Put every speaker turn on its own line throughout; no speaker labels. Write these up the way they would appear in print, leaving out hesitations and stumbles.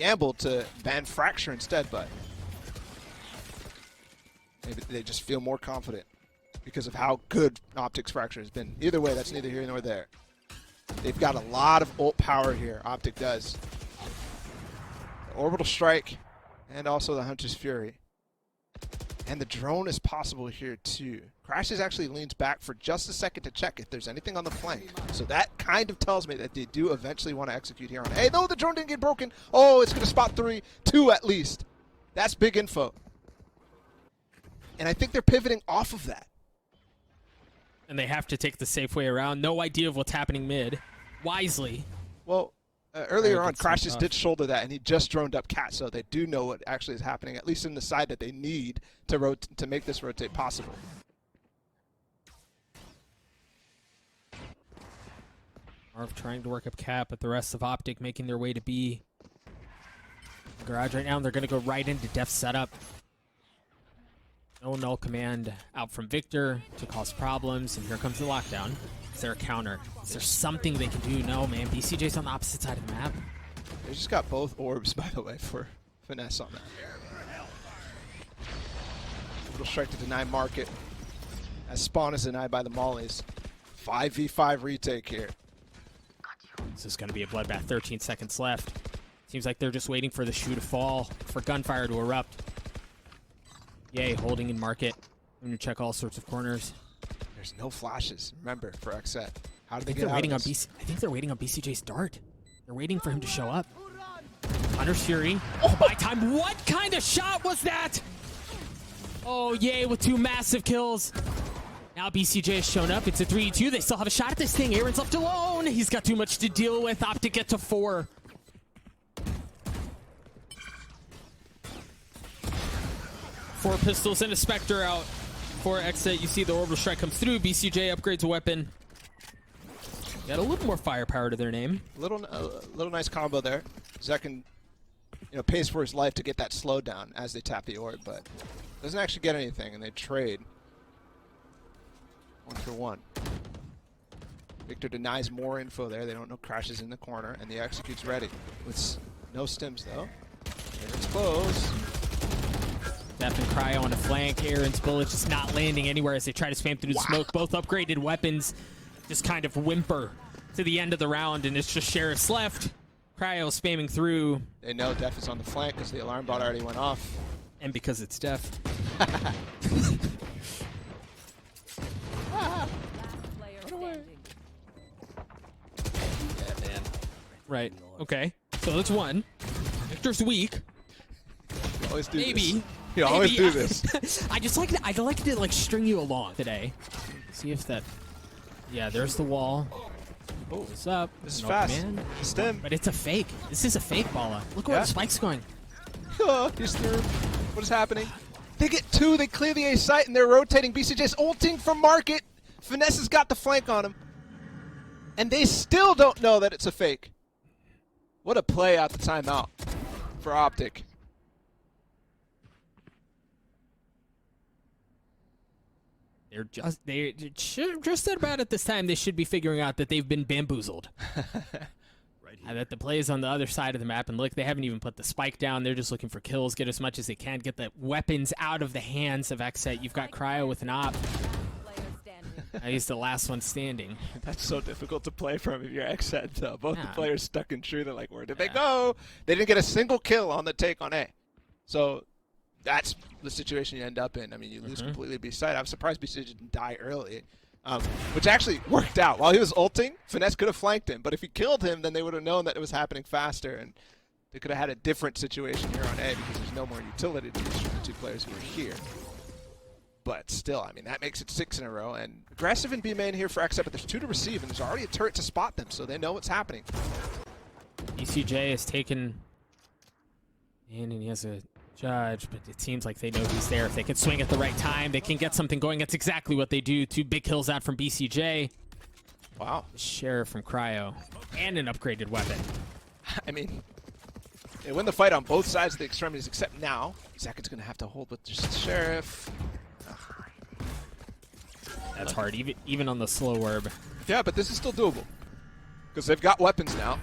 gambled to ban Fracture instead, but maybe they just feel more confident because of how good Optic's Fracture has been. Either way, that's neither here nor there. They've got a lot of ult power here, Optic does. The Orbital Strike and also the Hunter's Fury. And the drone is possible here too. Crashes actually leans back for just a second to check if there's anything on the flank. So that kind of tells me that they do eventually want to execute here on A. No, the drone didn't get broken. Oh, it's going to spot 2 at least. That's big info. And I think they're pivoting off of that.
And they have to take the safe way around. No idea of what's happening mid. Wisely.
Well, earlier on, Crashes did shoulder that, and he just droned up Cat, so they do know what actually is happening, at least in the side that they need to make this rotate possible.
Marv trying to work up Cat, but the rest of Optic making their way to B. Garage right now, and they're going to go right into Def setup. No null command out from Victor to cause problems, and here comes the lockdown. Is there a counter? Is there something they can do? No, man. BCJ's on the opposite side of the map.
They just got both orbs, by the way, for finesse on that. Little strike to deny market. As spawn is denied by the mollies. 5v5 retake here.
This is going to be a bloodbath. 13 seconds left. Seems like they're just waiting for the shoe to fall, for gunfire to erupt. Yay, holding in market. I'm going to check all sorts of corners.
There's no flashes, remember, for XSET. How do they get
out
of
on
this?
I think they're waiting on BCJ's dart. They're waiting for him to show up. Hunter's Fury. Oh, by time. What kind of shot was that? Oh, Yay with 2 massive kills. Now BCJ has shown up. It's a 3-2. They still have a shot at this thing. Aaron's left alone. He's got too much to deal with. Optic get to 4. Four pistols and a Spectre out for XSET. You see the Orbital Strike comes through. BCJ upgrades a weapon. Got a little more firepower to their name.
Little nice combo there. Zekin, pays for his life to get that slowdown as they tap the orb, but doesn't actually get anything, and they trade 1 for 1. Victor denies more info there. They don't know Crashes in the corner, and the execute's ready with no stims though. Aaron's close.
Def and Cryo on the flank. Aaron's bullet just not landing anywhere as they try to spam through the smoke. Both upgraded weapons just kind of whimper to the end of the round, and it's just Sheriff's left. Cryo spamming through.
They know Def is on the flank because the alarm bot already went off.
And because it's Def.
Yeah, man.
Right. Okay. So that's 1. Victor's weak.
You always do
Maybe.
This. You always do this.
I just like to, I'd like to string you along today. See if that. Yeah, there's the wall. Oh, what's up?
This is fast.
Man.
Stim.
But it's a fake. This is a fake, Bala. Look where the spike's going.
Oh, he's through. What is happening? They get 2. They clear the A site, and they're rotating. BCJ's ulting from market. Finesse has got the flank on him. And they still don't know that it's a fake. What a play out the timeout for Optic.
They're just at about at this time they should be figuring out that they've been bamboozled. And that the play is on the other side of the map, and look, they haven't even put the spike down. They're just looking for kills, get as much as they can, get the weapons out of the hands of XSET. You've got Cryo with an op. He's the last one standing.
That's so difficult to play from if you're XSET, though. Both the players stuck in true. They're like, where did they go? They didn't get a single kill on the take on A. So that's the situation you end up in. I mean, you lose completely B-side. I'm surprised BC didn't die early, which actually worked out. While he was ulting, Finesse could have flanked him, but if he killed him, then they would have known that it was happening faster, and they could have had a different situation here on A because there's no more utility to the 2 players who are here. But still, I mean, that makes it 6 in a row, and aggressive in B main here for XSET, but there's 2 to receive, and there's already a turret to spot them, so they know what's happening.
ECJ is taken in, and he has a judge, but it seems like they know he's there. If they can swing at the right time, they can get something going. That's exactly what they do. 2 big kills out from BCJ.
Wow.
Sheriff from Cryo. And an upgraded weapon.
I mean, they win the fight on both sides of the extremities, except now. Zekin's going to have to hold with just Sheriff.
That's hard, even on the slow orb.
Yeah, but this is still doable. Because they've got weapons now.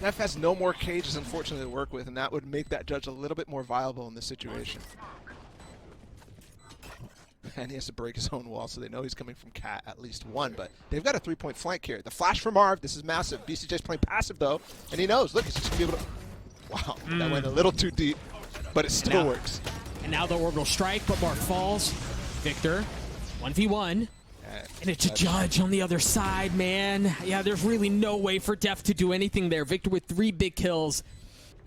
Neff has no more cages, unfortunately, to work with, and that would make that judge a little bit more viable in this situation. And he has to break his own wall, so they know he's coming from Cat at least one, but they've got a 3-point flank here. The flash from Marv, this is massive. BCJ's playing passive, though, and he knows. Look, he's just going to be able to... Wow, that went a little too deep, but it still works.
And now the orbital strike, but Marv falls. Victor, 1v1. And it's a judge on the other side, man. Yeah, there's really no way for Def to do anything there. Victor with 3 big kills.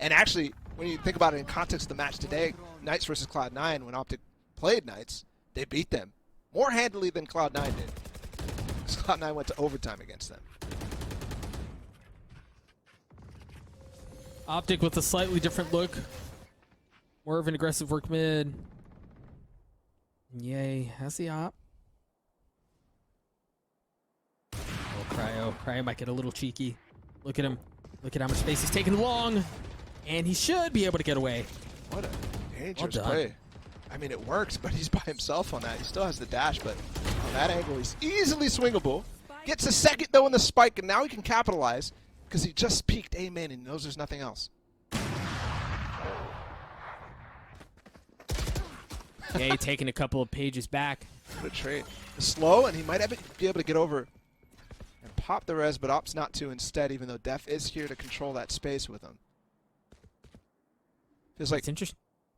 And actually, when you think about it in context of the match today, Knights versus Cloud9, when Optic played Knights, they beat them more handily than Cloud9 did. Because Cloud9 went to overtime against them.
Optic with a slightly different look. More of an aggressive work mid. Yay, has the op. Oh, Cryo. Cryo might get a little cheeky. Look at him. Look at how much space he's taking long. And he should be able to get away.
What a dangerous play. I mean, it works, but he's by himself on that. He still has the dash, but on that angle, he's easily swingable. Gets a second, though, in the spike, and now he can capitalize because he just peeked A main and knows there's nothing else.
Yeah, taking a couple of pages back.
What a trade. Slow, and he might be able to get over and pop the res, but opts not to instead, even though Def is here to control that space with him. Feels like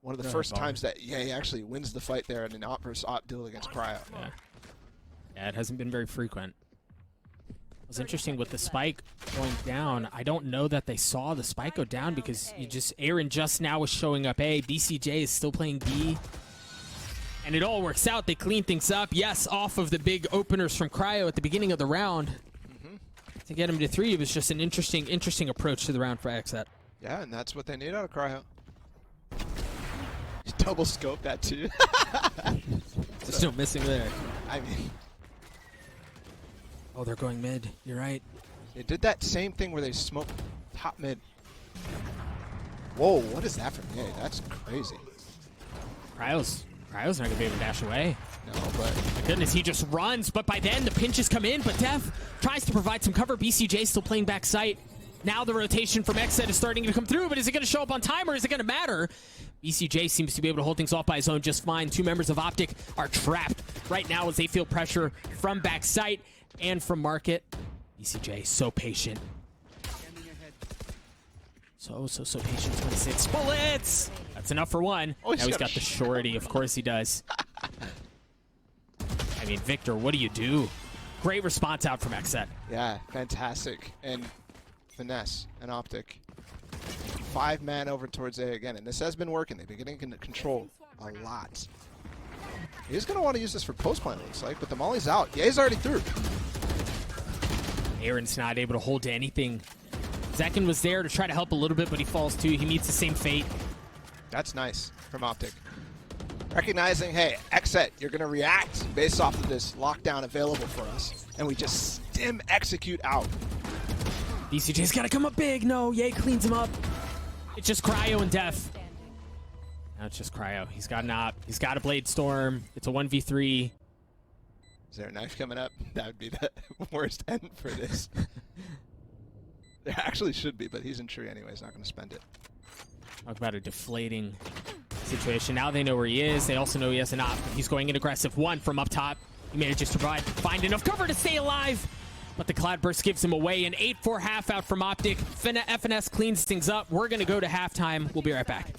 one of the first times that he actually wins the fight there in an op versus op duel against Cryo.
Yeah, it hasn't been very frequent. It was interesting with the spike going down. I don't know that they saw the spike go down because Aaron just now was showing up A. BCJ is still playing B. And it all works out. They clean things up. Yes, off of the big openers from Cryo at the beginning of the round. To get him to 3, it was just an interesting approach to the round for XSET.
Yeah, and that's what they need out of Cryo. Double scope that too.
There's no missing there.
I mean,
oh, they're going mid. You're right.
They did that same thing where they smoked top mid. Whoa, what is that from A? That's crazy.
Cryo's not gonna be able to dash away.
No, but
my goodness, he just runs. But by then, the pinches come in. But Def tries to provide some cover. BCJ still playing back sight. Now the rotation from XSET is starting to come through, but is it going to show up on time or is it going to matter? BCJ seems to be able to hold things off by his own just fine. 2 members of Optic are trapped right now as they feel pressure from backside and from market. BCJ so patient. So patient. 26 bullets. That's enough for one.
Oh,
now he's got the shorty. Of course he does. I mean, Victor, what do you do? Great response out from XSET.
Yeah, fantastic. And finesse and Optic. 5-man over towards A again, and this has been working. They've been getting control a lot. He's going to want to use this for post-plan, it looks like, but the molly's out. Yeah, he's already through.
Aaron's not able to hold to anything. Zekin was there to try to help a little bit, but he falls too. He meets the same fate.
That's nice from Optic. Recognizing, hey, XSET, you're going to react based off of this lockdown available for us, and we just stim execute out.
BCJ's got to come up big. No, Ye cleans him up. It's just Cryo and Def. Now it's just Cryo. He's got an op. He's got a Blade Storm. It's a 1v3.
Is there a knife coming up? That would be the worst end for this. There actually should be, but he's in tree anyway. He's not going to spend it.
Talk about a deflating situation. Now they know where he is. They also know he has an op. He's going in aggressive. 1 from up top. He manages to find enough cover to stay alive. But the Cloudburst gives him away. An 8-4 half out from Optic. FNS cleans things up. We're going to go to halftime. We'll be right back.